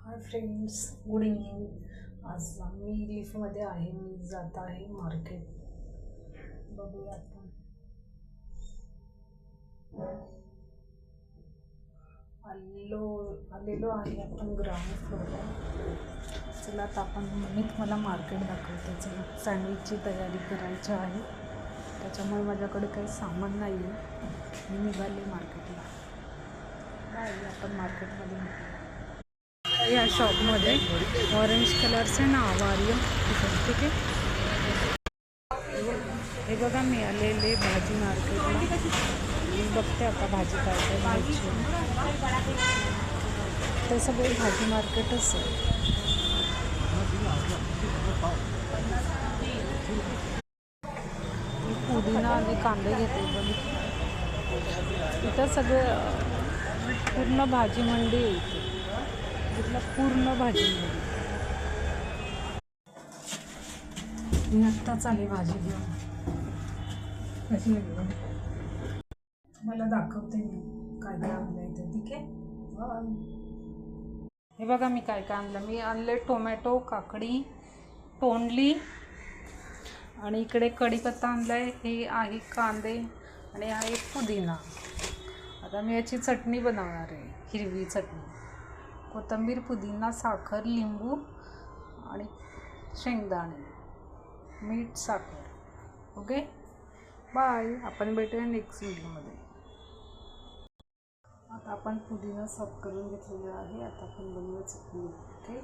Hi friends, good evening. आज मी लिफ्टमध्ये आहे. मी जात आहे मार्केट. बघूया आपण. आलेलो आहे आपण ग्राउंड फ्लोअरला. चला आता आपण मी तुम्हाला मार्केट दाखवते. चला, सँडविचची तयारी करायची आहे, त्याच्यामुळे माझ्याकडे काही सामान नाही आहे. मी निघाले मार्केटला. बाय, आपण मार्केटमध्ये निघालो. या शॉपमध्ये ऑरेंज कलरचे नाव आर्य, ठीक आहे. हे बघा, मी आलेले भाजी मार्केटला. मी बघते आता भाजी काय काय घ्यायची. ते सगळे भाजी मार्केटच आहे. मी पुदिना आणि कांदे घेते. बघितलं, इथं सगळं पूर्ण भाजी मंडी आहे. इथलं पूर्ण भाजी मंडी. मी आत्ताच आले भाजी घेऊन. कशी घेऊन मला दाखवते मी काय काय आणलं इथे, ठीक आहे. हे बघा मी काय काय आणलं. मी आणले टोमॅटो, काकडी, तोंडली आणि इकडे कढीपत्ता आणलाय. हे आहे कांदे आणि आहे पुदिना. आता मी याची चटणी बनवणार आहे, हिरवी चटणी. कोथिंबीर, पुदिना, साखर, लिंबू आणि शेंगदाणे, मीठ, साखर. Okay, bye. आपण भेटूया नेक्स्ट व्हिडिओमध्ये. आता आपण पुदिना साफ करून घेतलेला आहे. आता आपण बनवूया चटणी. ओके.